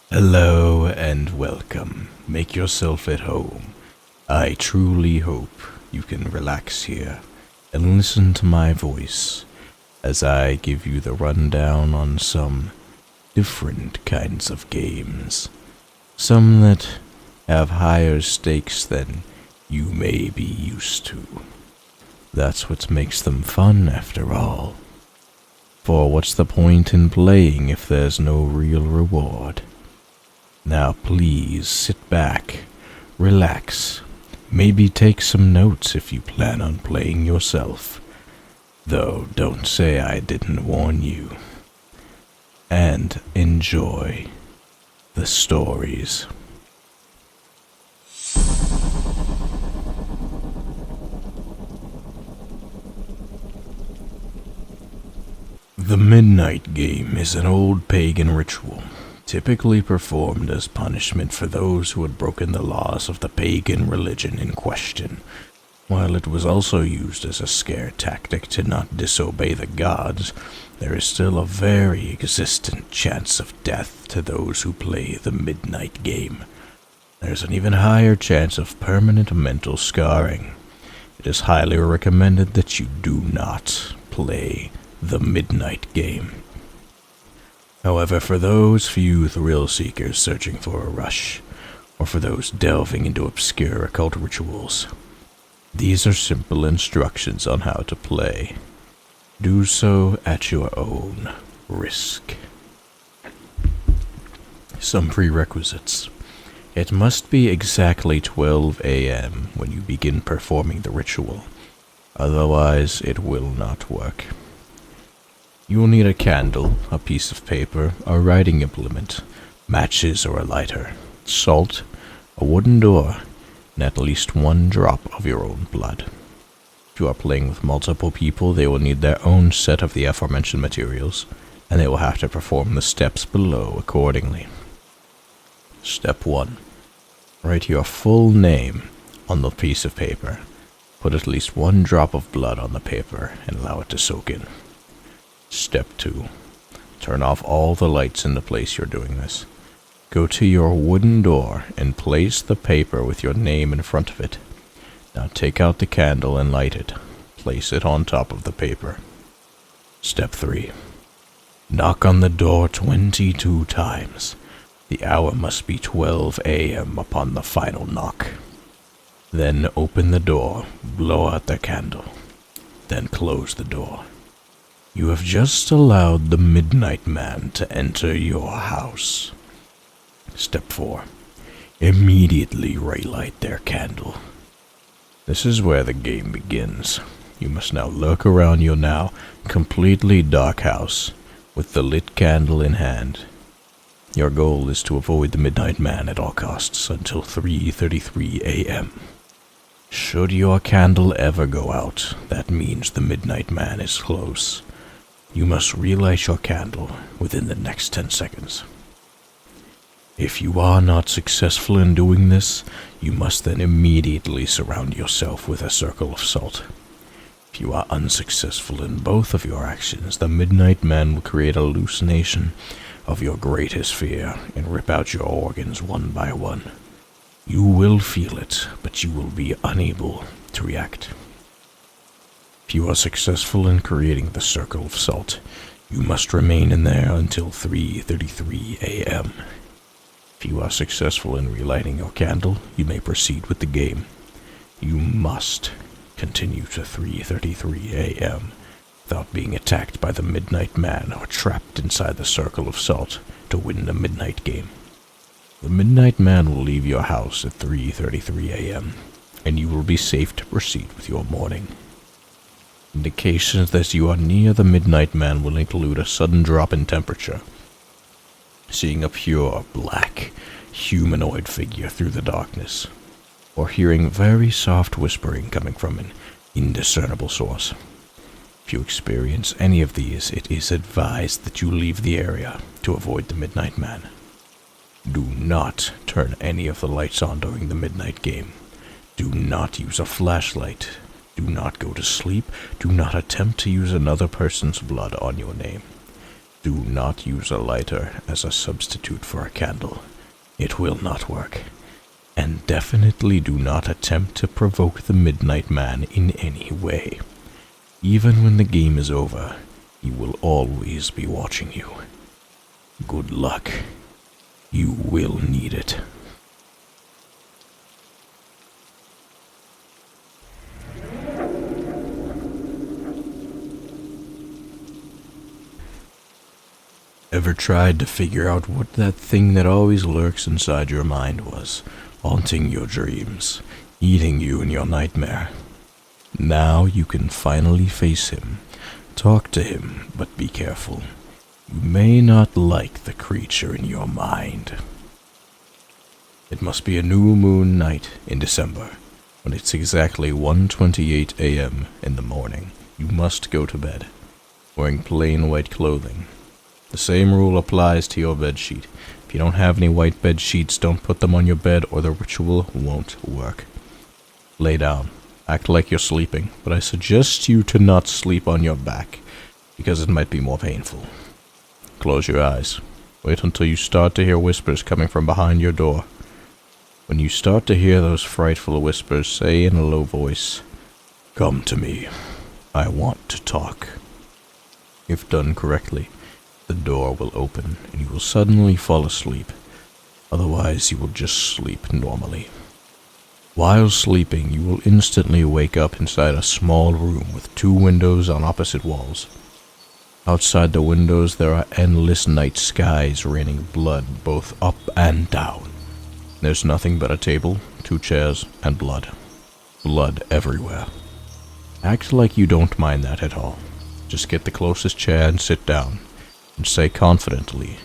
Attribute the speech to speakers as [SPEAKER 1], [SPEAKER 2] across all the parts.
[SPEAKER 1] Hello and welcome. Make yourself at home. I truly hope you can relax here and listen to my voice as I give you the rundown on some different kinds of games. Some that have higher stakes than you may be used to. That's what makes them fun after all. For what's the point in playing if there's no real reward? Now please sit back, relax, maybe take some notes if you plan on playing yourself. Though don't say I didn't warn you. And enjoy the stories. The Midnight Game is an old pagan ritual, typically performed as punishment for those who had broken the laws of the pagan religion in question, while it was also used as a scare tactic to not disobey the gods. There is still a very existent chance of death to those who play the Midnight Game. There's an even higher chance of permanent mental scarring. It is highly recommended that you do not play the Midnight Game. However, for those few thrill seekers searching for a rush, or for those delving into obscure occult rituals, these are simple instructions on how to play. Do so at your own risk. Some prerequisites. It must be exactly 12 a.m. when you begin performing the ritual, otherwise it will not work. You will need a candle, a piece of paper, a writing implement, matches or a lighter, salt, a wooden door, and at least one drop of your own blood. If you are playing with multiple people, they will need their own set of the aforementioned materials, and they will have to perform the steps below accordingly. Step 1. Write your full name on the piece of paper. Put at least one drop of blood on the paper and allow it to soak in. Step 2. Turn off all the lights in the place you're doing this. Go to your wooden door and place the paper with your name in front of it. Now take out the candle and light it. Place it on top of the paper. Step 3. Knock on the door 22 times. The hour must be 12 a.m. upon the final knock. Then open the door, blow out the candle, then close the door. You have just allowed the Midnight Man to enter your house. Step 4. Immediately relight their candle. This is where the game begins. You must now lurk around your now completely dark house with the lit candle in hand. Your goal is to avoid the Midnight Man at all costs until 3:33 a.m. Should your candle ever go out, that means the Midnight Man is close. You must relight your candle within the next 10 seconds. If you are not successful in doing this, you must then immediately surround yourself with a circle of salt. If you are unsuccessful in both of your actions, the Midnight Man will create a hallucination of your greatest fear and rip out your organs one by one. You will feel it, but you will be unable to react. If you are successful in creating the circle of salt, you must remain in there until 3:33 a.m. If you are successful in relighting your candle, you may proceed with the game. You must continue to 3:33 a.m. without being attacked by the Midnight Man or trapped inside the circle of salt to win the Midnight Game. The Midnight Man will leave your house at 3:33 a.m., and you will be safe to proceed with your morning. Indications that you are near the Midnight Man will include a sudden drop in temperature, seeing a pure black humanoid figure through the darkness, or hearing very soft whispering coming from an indiscernible source. If you experience any of these, it is advised that you leave the area to avoid the Midnight Man. Do not turn any of the lights on during the Midnight Game. Do not use a flashlight. Do not go to sleep. Do not attempt to use another person's blood on your name. Do not use a lighter as a substitute for a candle. It will not work. And definitely do not attempt to provoke the Midnight Man in any way. Even when the game is over, he will always be watching you. Good luck. You will need it. Ever tried to figure out what that thing that always lurks inside your mind was, haunting your dreams, eating you in your nightmare? Now you can finally face him. Talk to him, but be careful. You may not like the creature in your mind. It must be a new moon night in December, when it's exactly 1:28 a.m. in the morning. You must go to bed, wearing plain white clothing. The same rule applies to your bedsheet. If you don't have any white bed sheets, don't put them on your bed or the ritual won't work. Lay down. Act like you're sleeping, but I suggest you to not sleep on your back, because it might be more painful. Close your eyes. Wait until you start to hear whispers coming from behind your door. When you start to hear those frightful whispers, say in a low voice, "Come to me. I want to talk." If done correctly, the door will open and you will suddenly fall asleep. Otherwise, you will just sleep normally. While sleeping, you will instantly wake up inside a small room with 2 windows on opposite walls. Outside the windows, there are endless night skies raining blood both up and down. There's nothing but a table, 2 chairs, and blood. Blood everywhere. Act like you don't mind that at all. Just get the closest chair and sit down, and say confidently,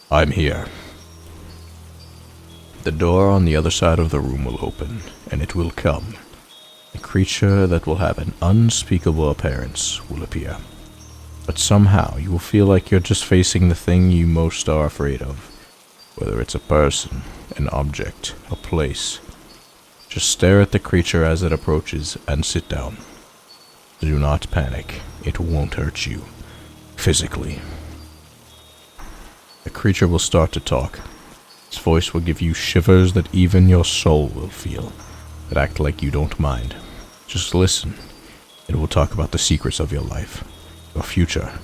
[SPEAKER 1] "I'm here." The door on the other side of the room will open, and it will come. A creature that will have an unspeakable appearance will appear. But somehow you will feel like you're just facing the thing you most are afraid of. Whether it's a person, an object, a place. Just stare at the creature as it approaches and sit down. Do not panic. It won't hurt you. Physically. The creature will start to talk. Its voice will give you shivers that even your soul will feel. But act like you don't mind. Just listen. It will talk about the secrets of your life, your future,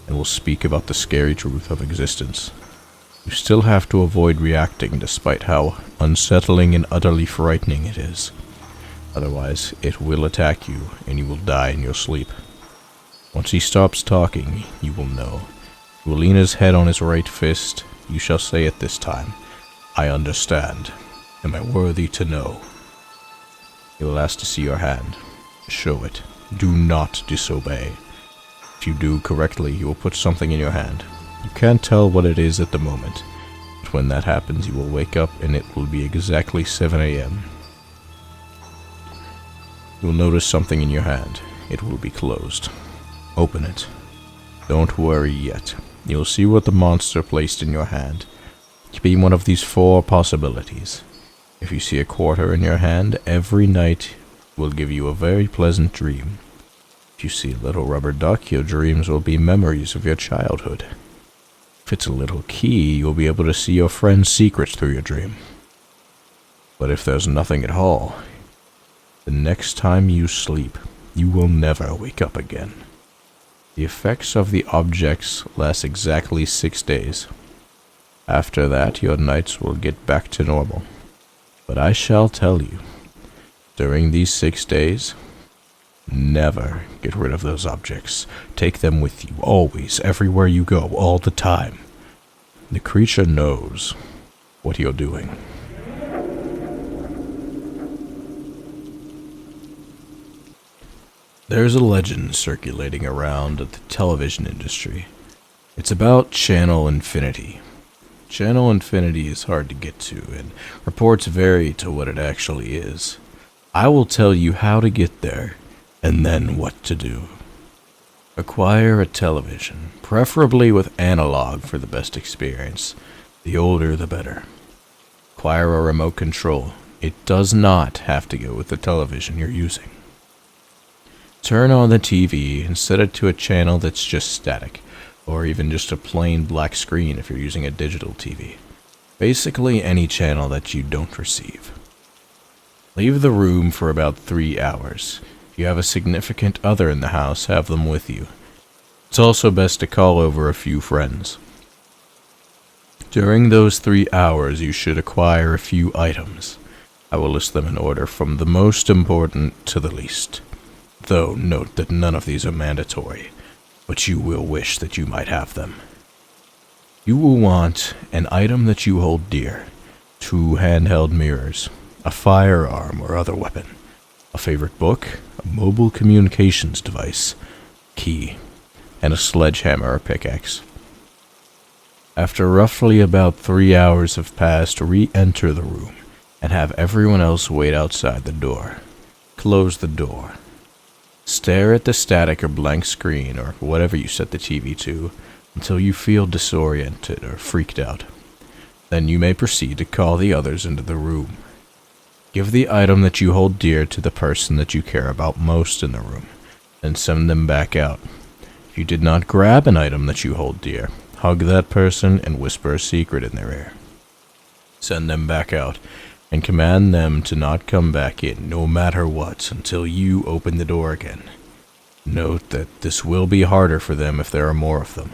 [SPEAKER 1] and will speak about the scary truth of existence. You still have to avoid reacting despite how unsettling and utterly frightening it is. Otherwise, it will attack you and you will die in your sleep. Once he stops talking, you will know. He will lean his head on his right fist. You shall say at this time, "I understand. Am I worthy to know?" He will ask to see your hand. Show it. Do not disobey. If you do correctly, he will put something in your hand. You can't tell what it is at the moment, but when that happens, you will wake up and it will be exactly 7 a.m. You will notice something in your hand. It will be closed. Open it. Don't worry yet. You'll see what the monster placed in your hand. It could be one of these 4 possibilities. If you see a quarter in your hand, every night will give you a very pleasant dream. If you see a little rubber duck, your dreams will be memories of your childhood. If it's a little key, you'll be able to see your friend's secrets through your dream. But if there's nothing at all, the next time you sleep, you will never wake up again. The effects of the objects last exactly 6 days. After that, your nights will get back to normal. But I shall tell you, during these 6 days, never get rid of those objects. Take them with you, always, everywhere you go, all the time. The creature knows what you're doing. There's a legend circulating around the television industry. It's about Channel Infinity. Channel Infinity is hard to get to, and reports vary to what it actually is. I will tell you how to get there, and then what to do. Acquire a television, preferably with analog for the best experience. The older the better. Acquire a remote control. It does not have to go with the television you're using. Turn on the TV and set it to a channel that's just static. or even just a plain black screen if you're using a digital TV. Basically any channel that you don't receive. Leave the room for about 3 hours. If you have a significant other in the house, have them with you. It's also best to call over a few friends. During those 3 hours, you should acquire a few items. I will list them in order from the most important to the least. Though, note that none of these are mandatory, but you will wish that you might have them. You will want an item that you hold dear, 2 handheld mirrors, a firearm or other weapon, a favorite book, a mobile communications device, key, and a sledgehammer or pickaxe. After roughly about 3 hours have passed, re-enter the room and have everyone else wait outside the door. Close the door. Stare at the static or blank screen or whatever you set the TV to until you feel disoriented or freaked out. Then you may proceed to call the others into the room. Give the item that you hold dear to the person that you care about most in the room, and send them back out. If you did not grab an item that you hold dear, hug that person and whisper a secret in their ear. Send them back out, and command them to not come back in, no matter what, until you open the door again. Note that this will be harder for them if there are more of them,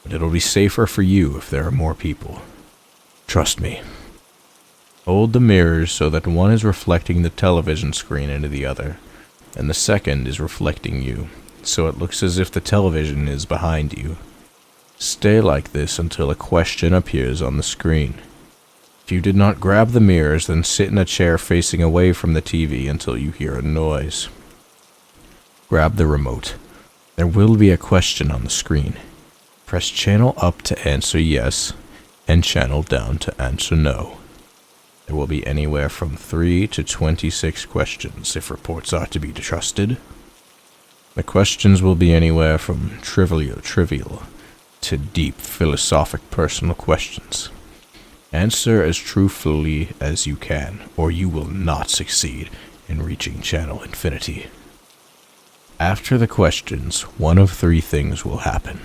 [SPEAKER 1] but it'll be safer for you if there are more people. Trust me. Hold the mirrors so that one is reflecting the television screen into the other, and the second is reflecting you, so it looks as if the television is behind you. Stay like this until a question appears on the screen. If you did not grab the mirrors, then sit in a chair facing away from the TV until you hear a noise. Grab the remote. There will be a question on the screen. Press channel up to answer yes, and channel down to answer no. There will be anywhere from 3 to 26 questions if reports are to be trusted. The questions will be anywhere from trivial to deep philosophic personal questions. Answer as truthfully as you can, or you will not succeed in reaching channel infinity. After the questions, one of 3 things will happen.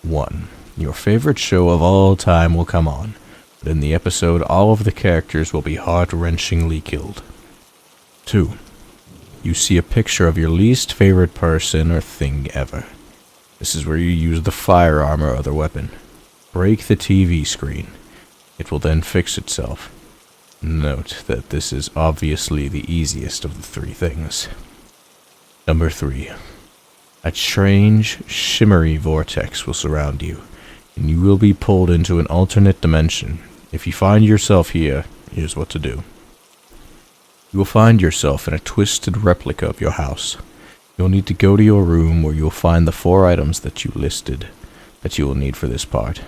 [SPEAKER 1] 1. Your favorite show of all time will come on, but in the episode all of the characters will be heart-wrenchingly killed. 2. You see a picture of your least favorite person or thing ever. This is where you use the firearm or other weapon. Break the TV screen. It will then fix itself. Note that this is obviously the easiest of the 3 things. Number 3. A strange, shimmery vortex will surround you, and you will be pulled into an alternate dimension. If you find yourself here, here's what to do. You will find yourself in a twisted replica of your house. You'll need to go to your room where you'll find the 4 items that you listed that you will need for this part.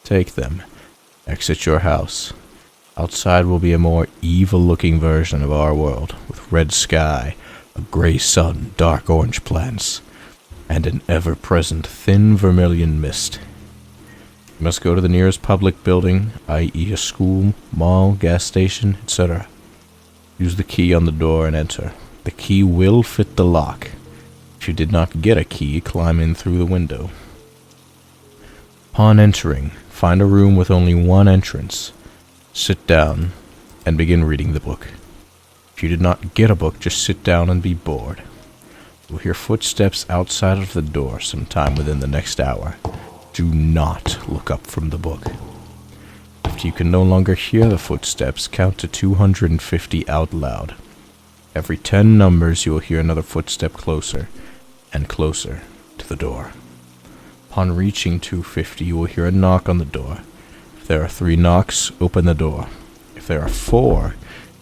[SPEAKER 1] Take them. Exit your house. Outside will be a more evil-looking version of our world, with red sky, a gray sun, dark orange plants, and an ever-present thin vermilion mist. You must go to the nearest public building, i.e. a school, mall, gas station, etc. Use the key on the door and enter. The key will fit the lock. If you did not get a key, climb in through the window. Upon entering, find a room with only 1 entrance. Sit down and begin reading the book. If you did not get a book, just sit down and be bored. You'll hear footsteps outside of the door sometime within the next hour. Do not look up from the book. After you can no longer hear the footsteps, count to 250 out loud. Every 10 numbers you will hear another footstep closer and closer to the door. Upon reaching 250, you will hear a knock on the door. If there are 3 knocks, open the door. If there are 4,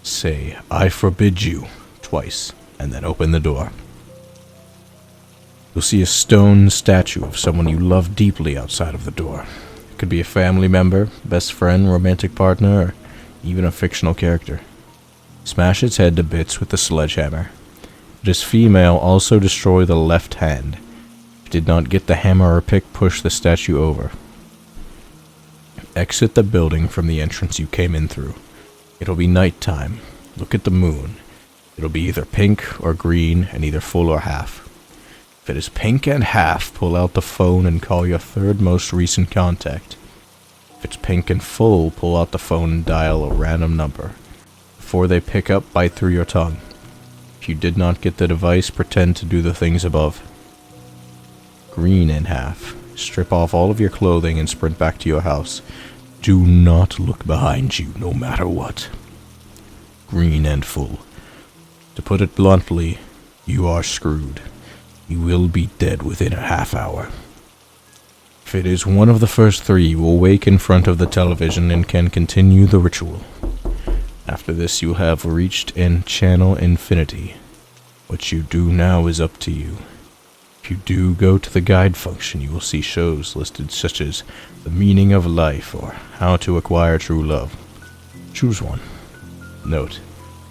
[SPEAKER 1] say, "I forbid you," twice, and then open the door. You'll see a stone statue of someone you love deeply outside of the door. It could be a family member, best friend, romantic partner, or even a fictional character. Smash its head to bits with the sledgehammer. If it is female, also destroy the left hand. If you did not get the hammer or pick, push the statue over. Exit the building from the entrance you came in through. It'll be nighttime. Look at the moon. It'll be either pink or green and either full or half. If If it is pink and half, pull out the phone and call your third most recent contact. If it's pink and full, pull out the phone and dial a random number. Before they pick up, bite through your tongue. If you did not get the device, pretend to do the things above. Green and half. Strip off all of your clothing and sprint back to your house. Do not look behind you, no matter what. Green and full. To put it bluntly, you are screwed. You will be dead within a half hour. If it is one of the first three, you will wake in front of the television and can continue the ritual. After this, you have reached channel infinity. What you do now is up to you. If you do go to the guide function, you will see shows listed such as The Meaning of Life or How to Acquire True Love. Choose one. Note,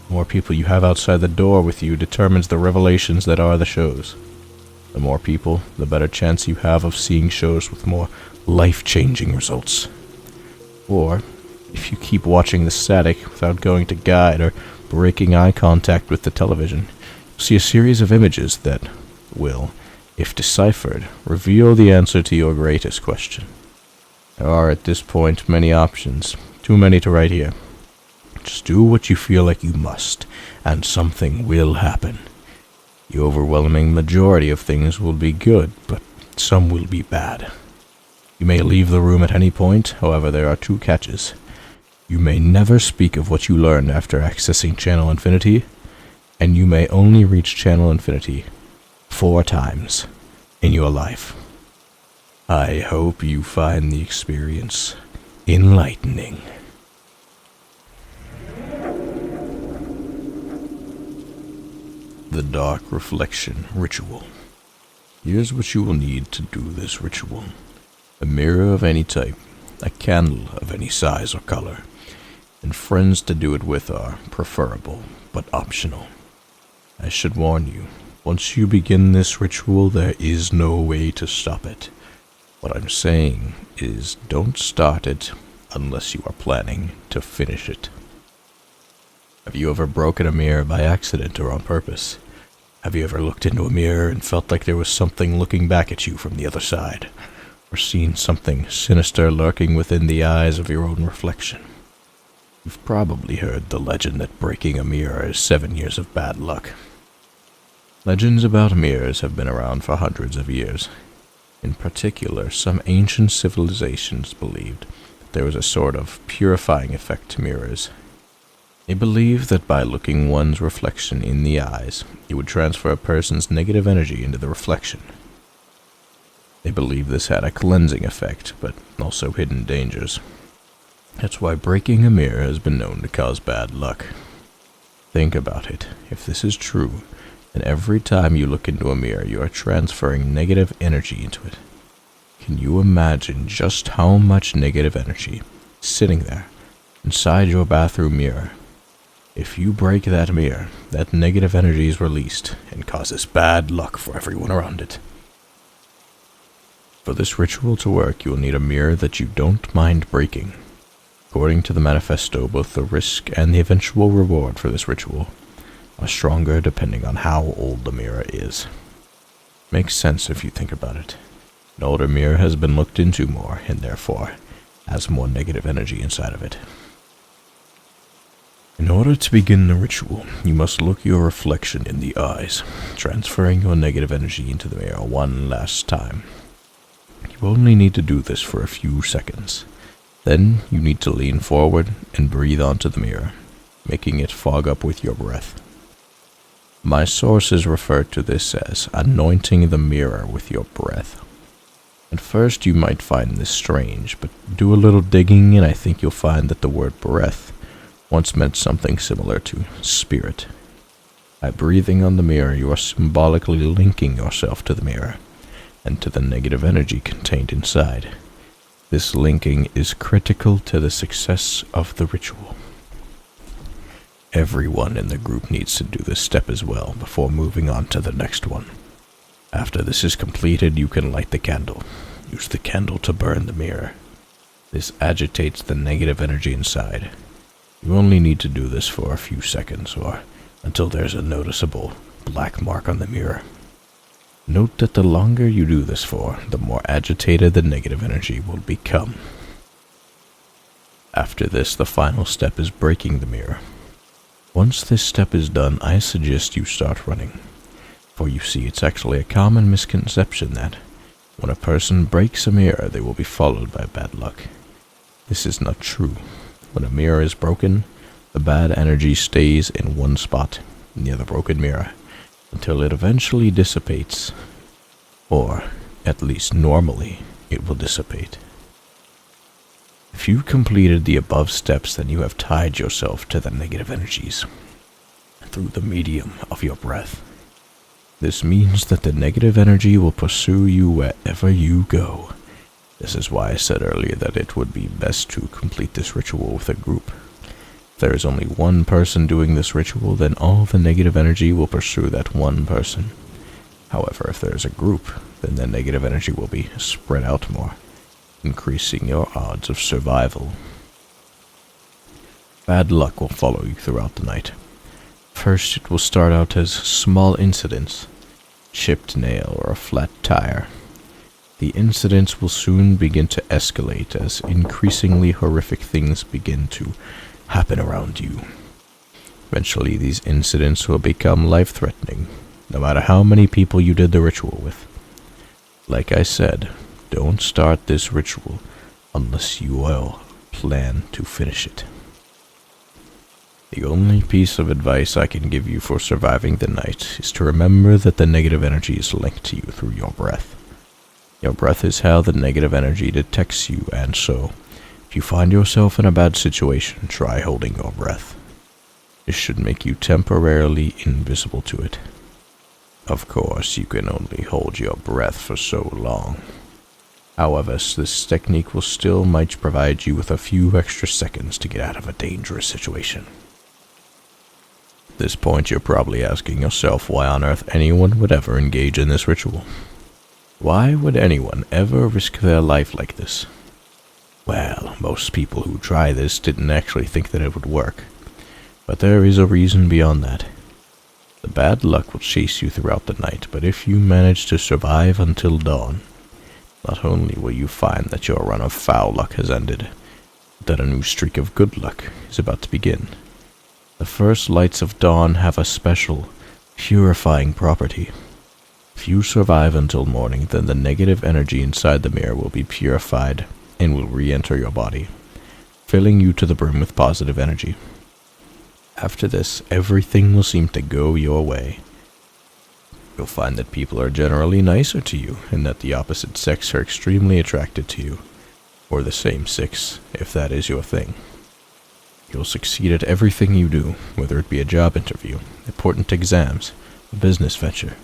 [SPEAKER 1] the more people you have outside the door with you determines the revelations that are the shows. The more people, the better chance you have of seeing shows with more life-changing results. Or, if you keep watching the static without going to guide or breaking eye contact with the television, you'll see a series of images that will, if deciphered, reveal the answer to your greatest question. There are at this point many options, too many to write here. Just do what you feel like you must, and something will happen. The overwhelming majority of things will be good, but some will be bad. You may leave the room at any point, however there are two catches. You may never speak of what you learned after accessing Channel Infinity, and you may only reach Channel Infinity 4 times in your life. I hope you find the experience enlightening. The Dark Reflection Ritual. Here's what you will need to do this ritual. A mirror of any type, a candle of any size or color, and friends to do it with are preferable, but optional. I should warn you, once you begin this ritual, there is no way to stop it. What I'm saying is don't start it unless you are planning to finish it. Have you ever broken a mirror by accident or on purpose? Have you ever looked into a mirror and felt like there was something looking back at you from the other side? Or seen something sinister lurking within the eyes of your own reflection? You've probably heard the legend that breaking a mirror is 7 years of bad luck. Legends about mirrors have been around for hundreds of years. In particular, some ancient civilizations believed that there was a sort of purifying effect to mirrors. They believed that by looking one's reflection in the eyes, it would transfer a person's negative energy into the reflection. They believed this had a cleansing effect, but also hidden dangers. That's why breaking a mirror has been known to cause bad luck. Think about it. If this is true, then every time you look into a mirror, you are transferring negative energy into it. Can you imagine just how much negative energy is sitting there inside your bathroom mirror? If you break that mirror, that negative energy is released and causes bad luck for everyone around it. For this ritual to work, you will need a mirror that you don't mind breaking. According to the manifesto, both the risk and the eventual reward for this ritual are stronger depending on how old the mirror is. Makes sense if you think about it. An older mirror has been looked into more, and therefore has more negative energy inside of it. In order to begin the ritual, you must look your reflection in the eyes, transferring your negative energy into the mirror one last time. You only need to do this for a few seconds. Then you need to lean forward and breathe onto the mirror, making it fog up with your breath. My sources refer to this as anointing the mirror with your breath. At first you might find this strange, but do a little digging and I think you'll find that the word breath once meant something similar to spirit. By breathing on the mirror, you are symbolically linking yourself to the mirror and to the negative energy contained inside. This linking is critical to the success of the ritual. Everyone in the group needs to do this step as well before moving on to the next one. After this is completed, you can light the candle. Use the candle to burn the mirror. This agitates the negative energy inside. You only need to do this for a few seconds or until there's a noticeable black mark on the mirror. Note that the longer you do this for, the more agitated the negative energy will become. After this, the final step is breaking the mirror. Once this step is done, I suggest you start running. For you see, it's actually a common misconception that when a person breaks a mirror, they will be followed by bad luck. This is not true. When a mirror is broken, the bad energy stays in one spot near the broken mirror until it eventually dissipates, or at least normally it will dissipate. If you completed the above steps, then you have tied yourself to the negative energies through the medium of your breath. This means that the negative energy will pursue you wherever you go. This is why I said earlier that it would be best to complete this ritual with a group. If there is only one person doing this ritual, then all the negative energy will pursue that one person. However, if there is a group, then the negative energy will be spread out more, increasing your odds of survival. Bad luck will follow you throughout the night. First, it will start out as small incidents, chipped nail or a flat tire. The incidents will soon begin to escalate as increasingly horrific things begin to happen around you. Eventually, these incidents will become life-threatening, no matter how many people you did the ritual with. Like I said, don't start this ritual unless you will plan to finish it. The only piece of advice I can give you for surviving the night is to remember that the negative energy is linked to you through your breath. Your breath is how the negative energy detects you, and so, if you find yourself in a bad situation, try holding your breath. This should make you temporarily invisible to it. Of course, you can only hold your breath for so long. However, this technique will still might provide you with a few extra seconds to get out of a dangerous situation. At this point, you're probably asking yourself why on earth anyone would ever engage in this ritual. Why would anyone ever risk their life like this? Well, most people who try this didn't actually think that it would work. But there is a reason beyond that. The bad luck will chase you throughout the night, but if you manage to survive until dawn, not only will you find that your run of foul luck has ended, but that a new streak of good luck is about to begin. The first lights of dawn have a special, purifying property. If you survive until morning, then the negative energy inside the mirror will be purified and will re-enter your body, filling you to the brim with positive energy. After this, everything will seem to go your way. You'll find that people are generally nicer to you, and that the opposite sex are extremely attracted to you, or the same sex, if that is your thing. You'll succeed at everything you do, whether it be a job interview, important exams, a business venture.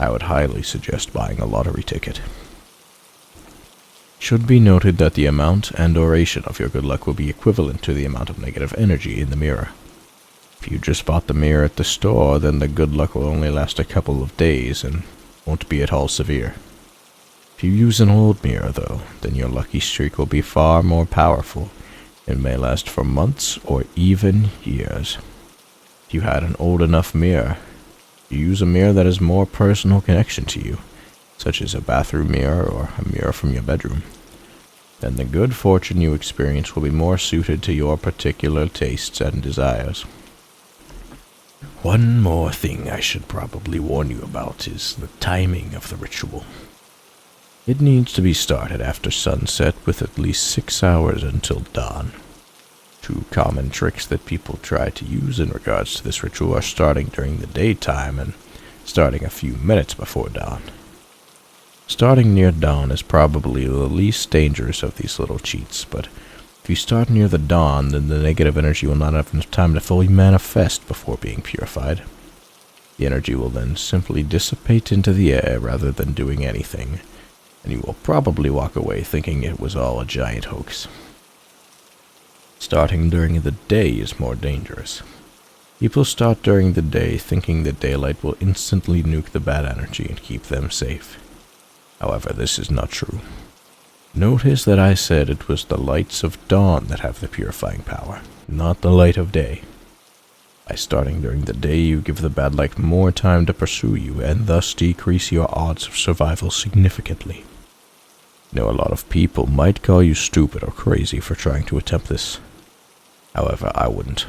[SPEAKER 1] I would highly suggest buying a lottery ticket. It should be noted that the amount and duration of your good luck will be equivalent to the amount of negative energy in the mirror. If you just bought the mirror at the store, then the good luck will only last a couple of days and won't be at all severe. If you use an old mirror, though, then your lucky streak will be far more powerful and may last for months or even years. If you had an old enough mirror, you use a mirror that has more personal connection to you, such as a bathroom mirror or a mirror from your bedroom, then the good fortune you experience will be more suited to your particular tastes and desires. One more thing I should probably warn you about is the timing of the ritual. It needs to be started after sunset with at least 6 hours until dawn. Two common tricks that people try to use in regards to this ritual are starting during the daytime and starting a few minutes before dawn. Starting near dawn is probably the least dangerous of these little cheats, but if you start near the dawn, then the negative energy will not have enough time to fully manifest before being purified. The energy will then simply dissipate into the air rather than doing anything, and you will probably walk away thinking it was all a giant hoax. Starting during the day is more dangerous. People start during the day thinking that daylight will instantly nuke the bad energy and keep them safe. However, this is not true. Notice that I said it was the lights of dawn that have the purifying power, not the light of day. By starting during the day, you give the bad light more time to pursue you, and thus decrease your odds of survival significantly. A lot of people might call you stupid or crazy for trying to attempt this. However, I wouldn't.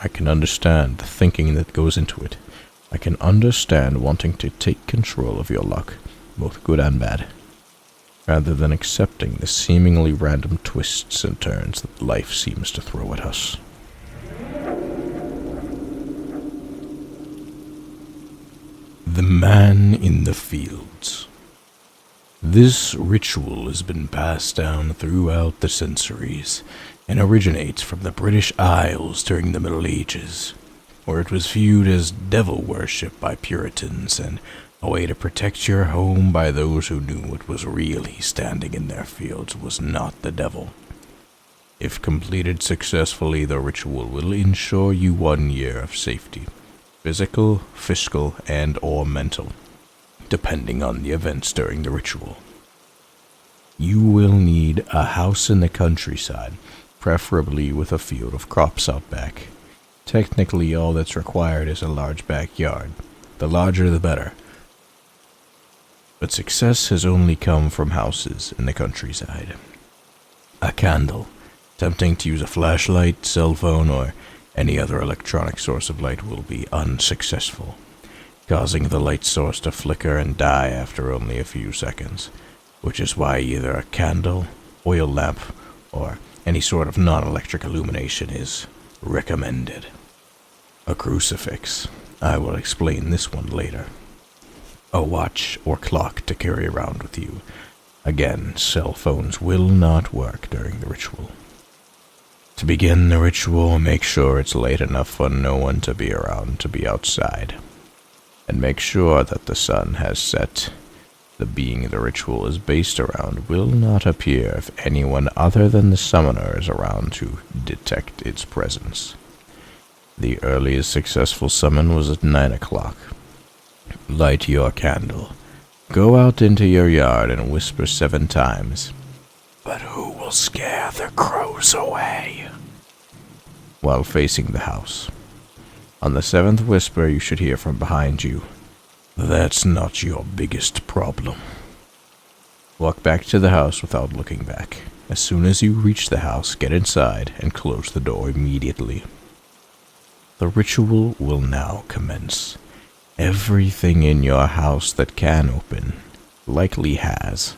[SPEAKER 1] I can understand the thinking that goes into it. I can understand wanting to take control of your luck, both good and bad, rather than accepting the seemingly random twists and turns that life seems to throw at us. The Man in the Fields. This ritual has been passed down throughout the centuries and originates from the British Isles during the Middle Ages, where it was viewed as devil worship by Puritans and a way to protect your home by those who knew what was really standing in their fields was not the devil. If completed successfully, the ritual will ensure you 1 year of safety, physical, fiscal, and/or mental, depending on the events during the ritual. You will need a house in the countryside, preferably with a field of crops out back. Technically, all that's required is a large backyard. The larger the better. But success has only come from houses in the countryside. A candle, attempting to use a flashlight, cell phone, or any other electronic source of light will be unsuccessful, causing the light source to flicker and die after only a few seconds, which is why either a candle, oil lamp, or any sort of non-electric illumination is recommended. A crucifix. I will explain this one later. A watch or clock to carry around with you. Again, cell phones will not work during the ritual. To begin the ritual, make sure it's late enough for no one to be around to be outside, and make sure that the sun has set. The being the ritual is based around will not appear if anyone other than the summoner is around to detect its presence. The earliest successful summon was at 9 o'clock. Light your candle. Go out into your yard and whisper 7 times. But who will scare the crows away? While facing the house. On the 7th whisper, you should hear from behind you. That's not your biggest problem. Walk back to the house without looking back. As soon as you reach the house, get inside and close the door immediately. The ritual will now commence. Everything in your house that can open likely has.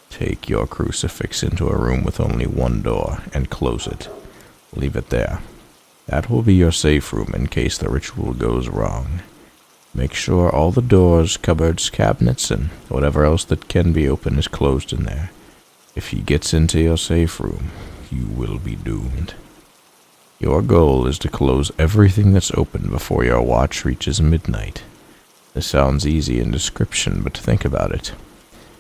[SPEAKER 1] Take your crucifix into a room with only one door and close it. Leave it there. That will be your safe room in case the ritual goes wrong. Make sure all the doors, cupboards, cabinets, and whatever else that can be open is closed in there. If he gets into your safe room, you will be doomed. Your goal is to close everything that's open before your watch reaches midnight. This sounds easy in description, but think about it.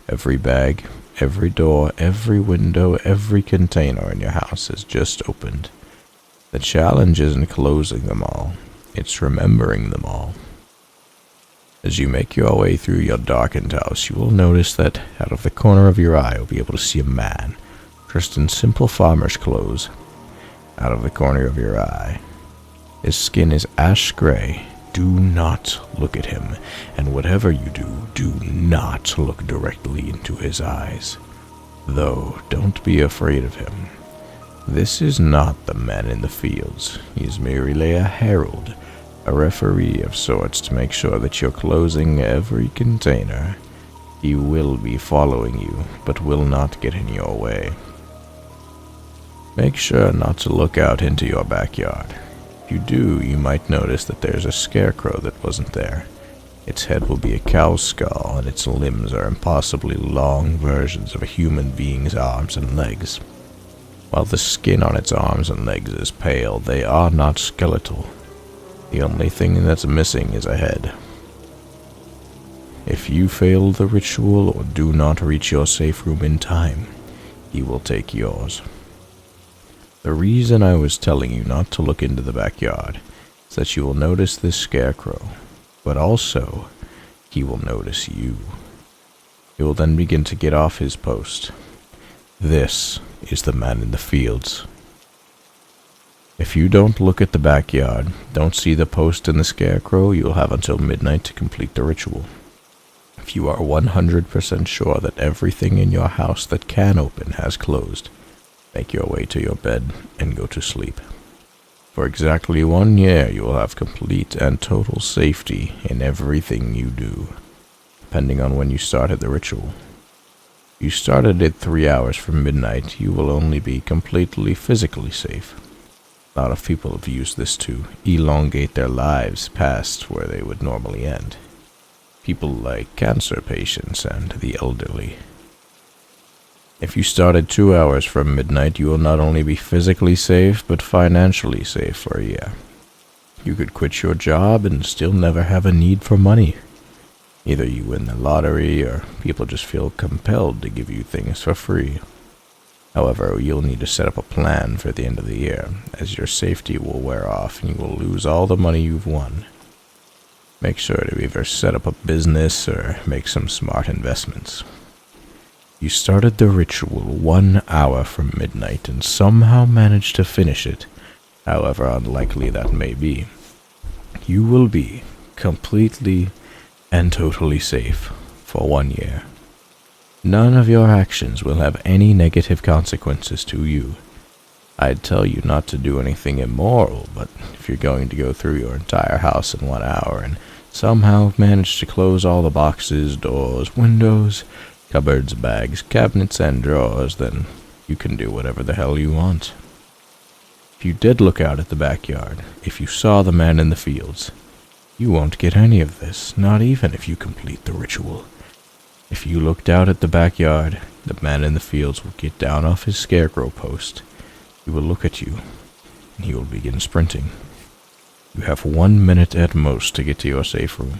[SPEAKER 1] Every bag, every door, every window, every container in your house is just opened. The challenge isn't closing them all, it's remembering them all. As you make your way through your darkened house, you will notice that out of the corner of your eye, you'll be able to see a man, dressed in simple farmer's clothes. Out of the corner of your eye. His skin is ash gray. Do not look at him, and whatever you do, do not look directly into his eyes. Though, don't be afraid of him. This is not the man in the fields. He is merely a herald, a referee of sorts to make sure that you're closing every container. He will be following you, but will not get in your way. Make sure not to look out into your backyard. If you do, you might notice that there's a scarecrow that wasn't there. Its head will be a cow's skull, and its limbs are impossibly long versions of a human being's arms and legs. While the skin on its arms and legs is pale, they are not skeletal. The only thing that's missing is a head. If you fail the ritual or do not reach your safe room in time, he will take yours. The reason I was telling you not to look into the backyard is that you will notice this scarecrow, but also he will notice you. He will then begin to get off his post. This is the man in the fields. If you don't look at the backyard, don't see the post and the scarecrow, you'll have until midnight to complete the ritual. If you are 100% sure that everything in your house that can open has closed, make your way to your bed and go to sleep. For exactly 1 year, you will have complete and total safety in everything you do, depending on when you started the ritual. If you started it 3 hours from midnight, you will only be completely physically safe. A lot of people have used this to elongate their lives past where they would normally end. People like cancer patients and the elderly. If you started 2 hours from midnight, you will not only be physically safe, but financially safe for a year. You could quit your job and still never have a need for money. Either you win the lottery, or people just feel compelled to give you things for free. However, you'll need to set up a plan for the end of the year, as your safety will wear off and you will lose all the money you've won. Make sure to either set up a business or make some smart investments. You started the ritual 1 hour from midnight and somehow managed to finish it, however unlikely that may be. You will be completely and totally safe for 1 year. None of your actions will have any negative consequences to you. I'd tell you not to do anything immoral, but if you're going to go through your entire house in 1 hour and somehow manage to close all the boxes, doors, windows, cupboards, bags, cabinets, and drawers, then you can do whatever the hell you want. If you did look out at the backyard, if you saw the man in the fields, you won't get any of this, not even if you complete the ritual. If you looked out at the backyard, the man in the fields will get down off his scarecrow post. He will look at you, and he will begin sprinting. You have 1 minute at most to get to your safe room.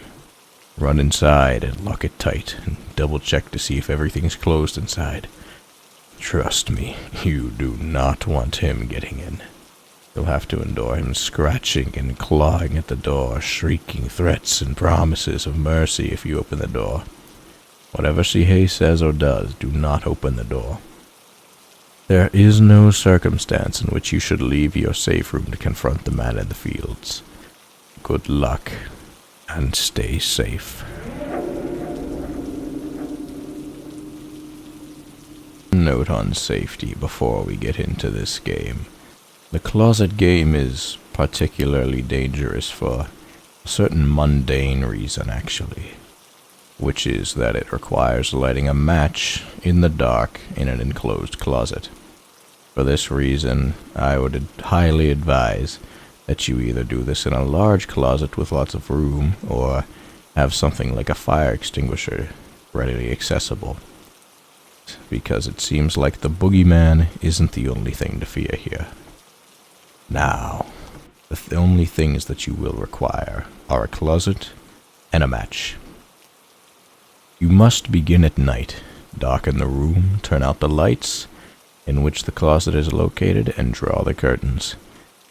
[SPEAKER 1] Run inside and lock it tight, and double check to see if everything's closed inside. Trust me, you do not want him getting in. You'll have to endure him scratching and clawing at the door, shrieking threats and promises of mercy if you open the door. Whatever Sihei says or does, do not open the door. There is no circumstance in which you should leave your safe room to confront the man in the fields. Good luck, and stay safe. Note on safety before we get into this game. The closet game is particularly dangerous for a certain mundane reason, actually, which is that it requires lighting a match in the dark in an enclosed closet. For this reason, I would highly advise that you either do this in a large closet with lots of room, or have something like a fire extinguisher readily accessible, because it seems like the boogeyman isn't the only thing to fear here. Now, the only things that you will require are a closet and a match. You must begin at night. Darken the room, turn out the lights in which the closet is located, and draw the curtains.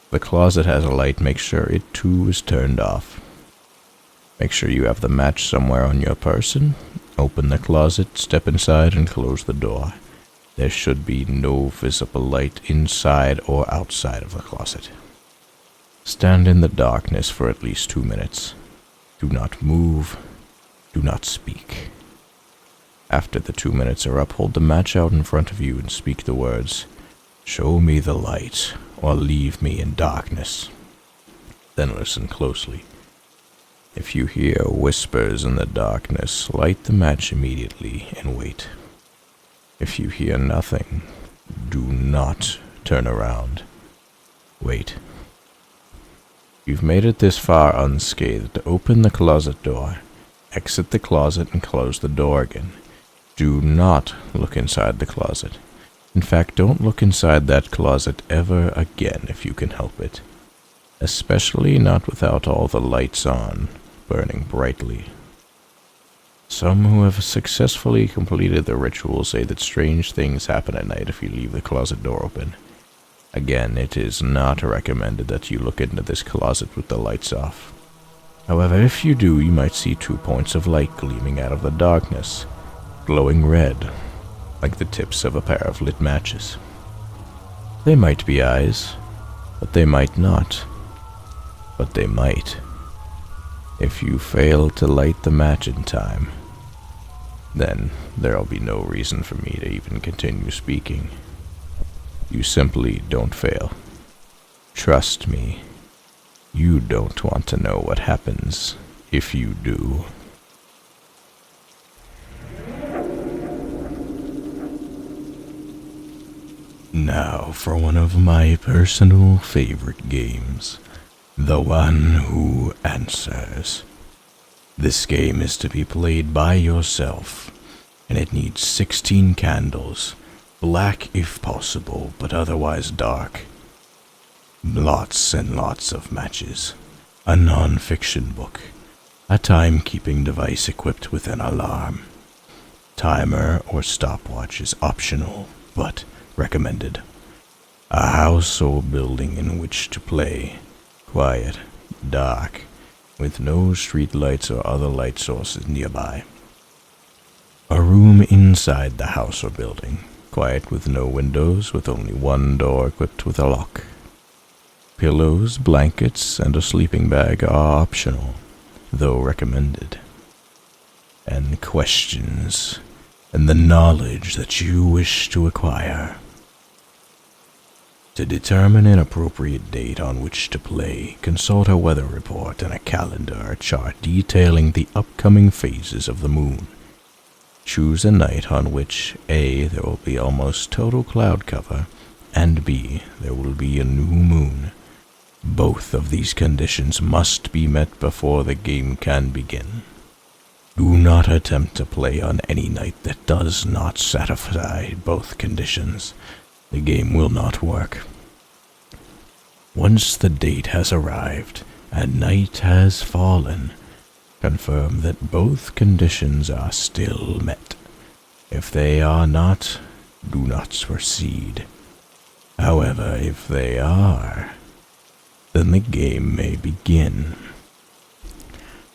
[SPEAKER 1] If the closet has a light, make sure it too is turned off. Make sure you have the match somewhere on your person. Open the closet, step inside, and close the door. There should be no visible light inside or outside of the closet. Stand in the darkness for at least 2 minutes. Do not move. Do not speak. After the 2 minutes are up, hold the match out in front of you and speak the words, "Show me the light, or leave me in darkness." Then listen closely. If you hear whispers in the darkness, light the match immediately and wait. If you hear nothing, do not turn around. Wait. You've made it this far unscathed. Open the closet door, exit the closet, and close the door again. Do not look inside the closet. In fact, don't look inside that closet ever again if you can help it. Especially not without all the lights on, burning brightly. Some who have successfully completed the ritual say that strange things happen at night if you leave the closet door open. Again, it is not recommended that you look into this closet with the lights off. However, if you do, you might see 2 points of light gleaming out of the darkness, glowing red, like the tips of a pair of lit matches. They might be eyes, But they might not. But they might. If you fail to light the match in time, then there'll be no reason for me to even continue speaking. You simply don't fail. Trust me, you don't want to know what happens if you do. Now for one of my personal favorite games, The One Who Answers. This game is to be played by yourself, and it needs 16 candles, black if possible, but otherwise dark. Lots and lots of matches, a non-fiction book, a timekeeping device equipped with an alarm. Timer or stopwatch is optional, but recommended. A house or building in which to play, quiet, dark, with no street lights or other light sources nearby. A room inside the house or building, quiet with no windows, with only one door equipped with a lock. Pillows, blankets, and a sleeping bag are optional, though recommended. And questions, and the knowledge that you wish to acquire. To determine an appropriate date on which to play, consult a weather report and a calendar or chart detailing the upcoming phases of the moon. Choose a night on which A. there will be almost total cloud cover, and B. there will be a new moon. Both of these conditions must be met before the game can begin. Do not attempt to play on any night that does not satisfy both conditions. The game will not work. Once the date has arrived and night has fallen, confirm that both conditions are still met. If they are not, do not proceed. However, if they are, then the game may begin.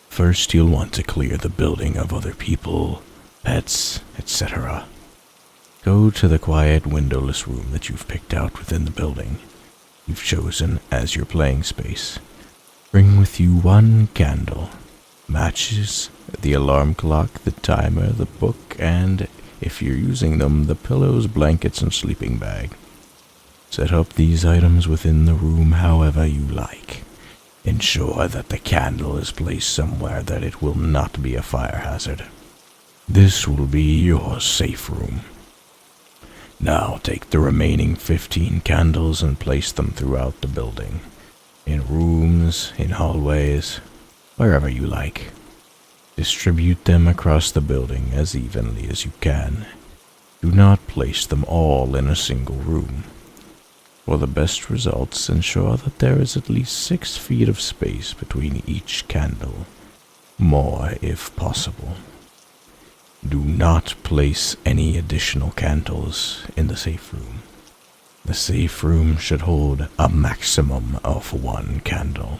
[SPEAKER 1] First, you'll want to clear the building of other people, pets, etc. Go to the quiet, windowless room that you've picked out within the building you've chosen as your playing space. Bring with you one candle, matches, the alarm clock, the timer, the book, and, if you're using them, the pillows, blankets, and sleeping bag. Set up these items within the room however you like. Ensure that the candle is placed somewhere that it will not be a fire hazard. This will be your safe room. Now take the remaining 15 candles and place them throughout the building, in rooms, in hallways, wherever you like. Distribute them across the building as evenly as you can. Do not place them all in a single room. For the best results, ensure that there is at least 6 feet of space between each candle, more if possible. Do not place any additional candles in the safe room. The safe room should hold a maximum of 1 candle.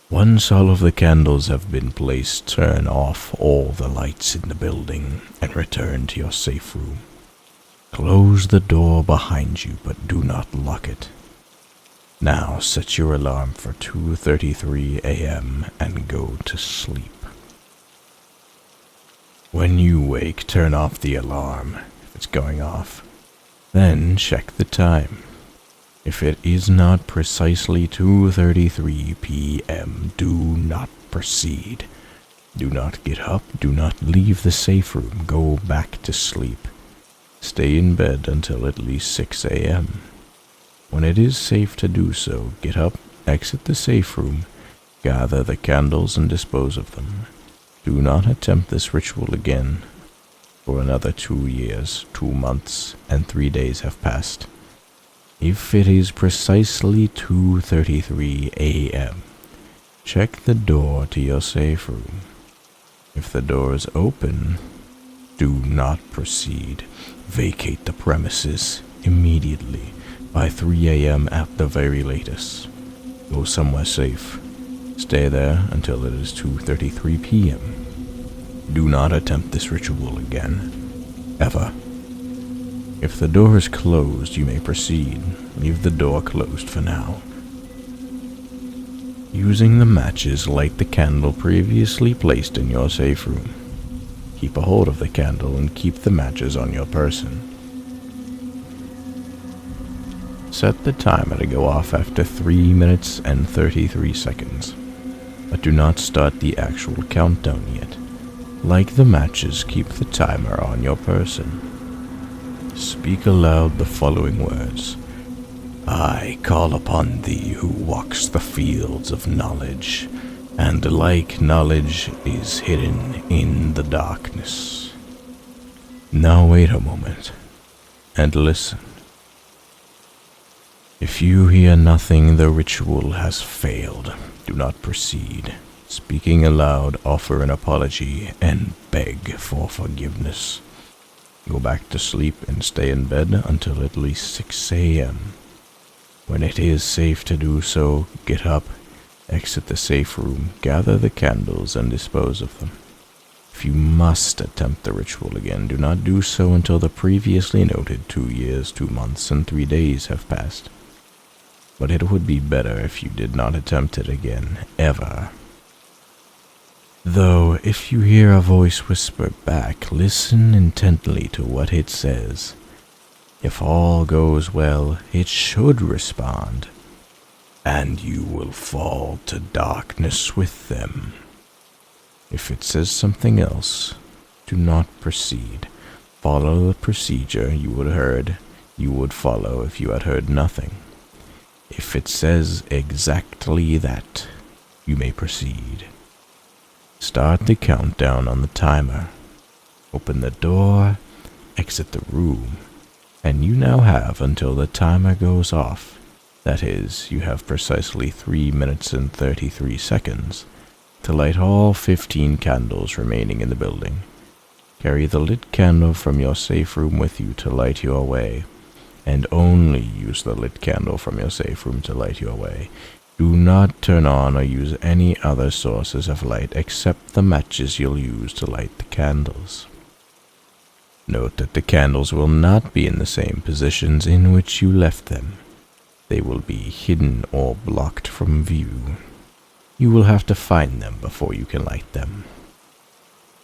[SPEAKER 1] Once all of the candles have been placed, turn off all the lights in the building and return to your safe room. Close the door behind you, but do not lock it. Now set your alarm for 2:33 a.m. and go to sleep. When you wake, turn off the alarm if it's going off. Then check the time. If it is not precisely 2:33 p.m., do not proceed. Do not get up, do not leave the safe room, go back to sleep. Stay in bed until at least 6 a.m. When it is safe to do so, get up, exit the safe room, gather the candles and dispose of them. Do not attempt this ritual again, for another 2 years, 2 months, and 3 days have passed. If it is precisely 2:33 a.m., check the door to your safe room. If the door is open, do not proceed. Vacate the premises immediately by 3 a.m. at the very latest. Go somewhere safe. Stay there until it is 2:33 p.m. Do not attempt this ritual again, ever. If the door is closed, you may proceed. Leave the door closed for now. Using the matches, light the candle previously placed in your safe room. Keep a hold of the candle and keep the matches on your person. Set the timer to go off after 3 minutes and 33 seconds, but do not start the actual countdown yet. Like the matches, keep the timer on your person. Speak aloud the following words. I call upon thee who walks the fields of knowledge, and like knowledge is hidden in the darkness. Now wait a moment, and listen. If you hear nothing, the ritual has failed. Do not proceed. Speaking aloud, offer an apology, and beg for forgiveness. Go back to sleep and stay in bed until at least 6 a.m. When it is safe to do so, get up, exit the safe room, gather the candles, and dispose of them. If you must attempt the ritual again, do not do so until the previously noted 2 years, 2 months, and 3 days have passed. But it would be better if you did not attempt it again, ever. Though, if you hear a voice whisper back, listen intently to what it says. If all goes well, it should respond, and you will fall to darkness with them. If it says something else, do not proceed. Follow the procedure you would follow if you had heard nothing. If it says exactly that, you may proceed. Start the countdown on the timer. Open the door, exit the room, and you now have until the timer goes off. That is, you have precisely 3 minutes and 33 seconds to light all 15 candles remaining in the building. Carry the lit candle from your safe room with you to light your way, and only use the lit candle from your safe room to light your way. Do not turn on or use any other sources of light except the matches you'll use to light the candles. Note that the candles will not be in the same positions in which you left them. They will be hidden or blocked from view. You will have to find them before you can light them.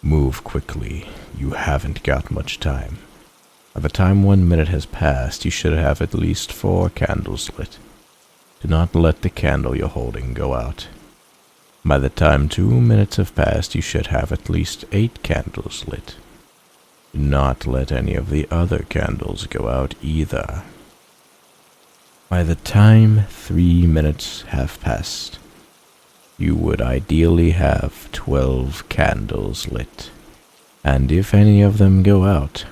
[SPEAKER 1] Move quickly. You haven't got much time. By the time 1 minute has passed, you should have at least 4 candles lit. Do not let the candle you're holding go out. By the time 2 minutes have passed, you should have at least 8 candles lit. Do not let any of the other candles go out either. By the time 3 minutes have passed, you would ideally have 12 candles lit, and if any of them go out,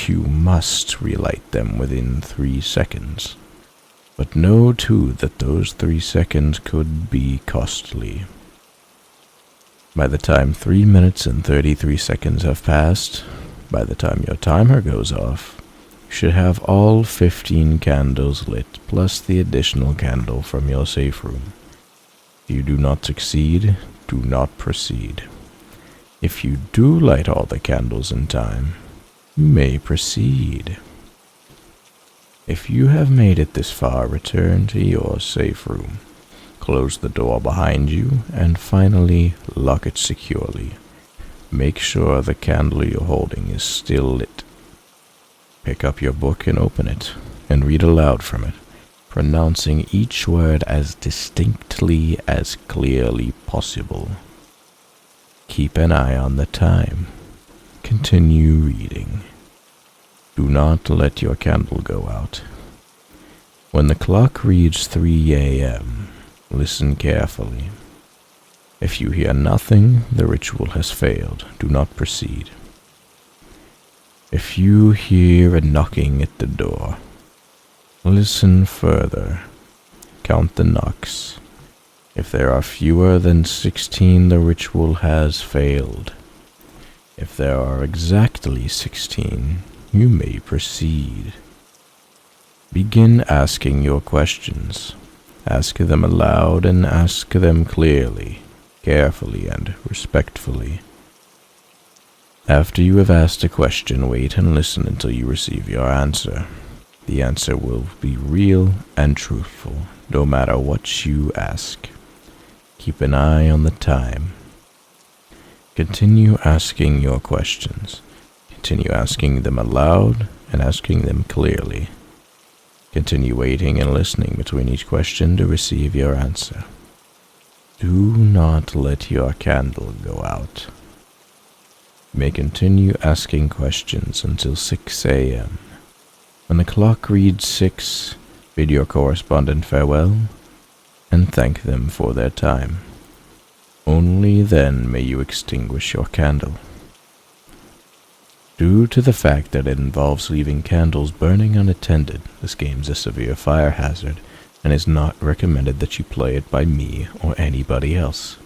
[SPEAKER 1] you must relight them within 3 seconds. But know too that those 3 seconds could be costly. By the time 3 minutes and 33 seconds have passed, by the time your timer goes off, you should have all 15 candles lit, plus the additional candle from your safe room. If you do not succeed, do not proceed. If you do light all the candles in time, you may proceed. If you have made it this far, return to your safe room. Close the door behind you, and finally lock it securely. Make sure the candle you're holding is still lit. Pick up your book and open it, and read aloud from it, pronouncing each word as distinctly as clearly possible. Keep an eye on the time. Continue reading. Do not let your candle go out. When the clock reads 3 a.m., listen carefully. If you hear nothing, the ritual has failed. Do not proceed. If you hear a knocking at the door, listen further. Count the knocks. If there are fewer than 16, the ritual has failed. If there are exactly 16, you may proceed. Begin asking your questions. Ask them aloud and ask them clearly, carefully, and respectfully. After you have asked a question, wait and listen until you receive your answer. The answer will be real and truthful, no matter what you ask. Keep an eye on the time. Continue asking your questions. Continue asking them aloud and asking them clearly. Continue waiting and listening between each question to receive your answer. Do not let your candle go out. You may continue asking questions until 6 a.m. When the clock reads 6, bid your correspondent farewell and thank them for their time. Only then may you extinguish your candle. Due to the fact that it involves leaving candles burning unattended, this game is a severe fire hazard and is not recommended that you play it by me or anybody else.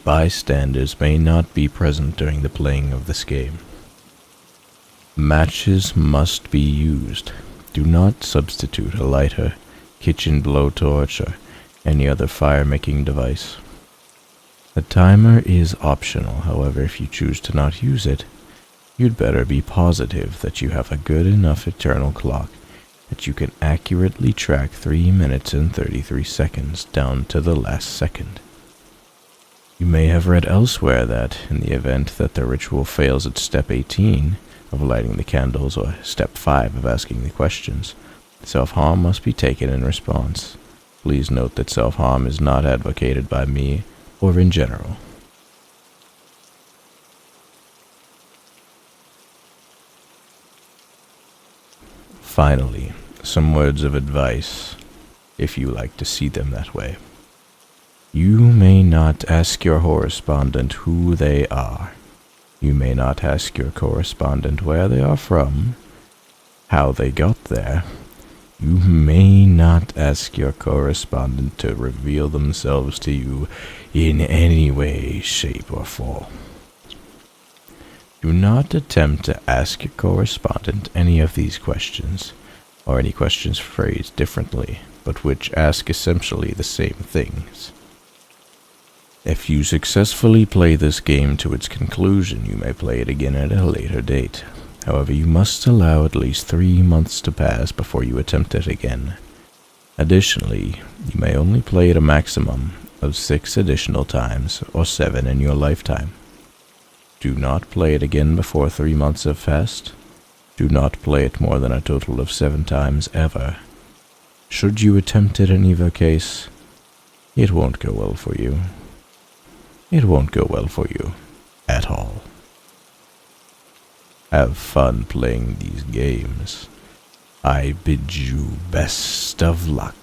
[SPEAKER 1] Bystanders may not be present during the playing of this game. Matches must be used. Do not substitute a lighter, kitchen blowtorch, or any other fire-making device. The timer is optional, however, if you choose to not use it, you'd better be positive that you have a good enough internal clock that you can accurately track 3 minutes and 33 seconds down to the last second. You may have read elsewhere that, in the event that the ritual fails at step 18 of lighting the candles or step 5 of asking the questions, self-harm must be taken in response. Please note that self-harm is not advocated by me or in general. Finally, some words of advice, if you like to see them that way. You may not ask your correspondent who they are. You may not ask your correspondent where they are from, how they got there. You may not ask your correspondent to reveal themselves to you in any way, shape, or form. Do not attempt to ask your correspondent any of these questions, or any questions phrased differently, but which ask essentially the same things. If you successfully play this game to its conclusion, you may play it again at a later date. However, you must allow at least 3 months to pass before you attempt it again. Additionally, you may only play it a maximum of 6 additional times, or 7 in your lifetime. Do not play it again before 3 months have passed. Do not play it more than a total of 7 times ever. Should you attempt it in either case, it won't go well for you. It won't go well for you at all. Have fun playing these games. I bid you best of luck.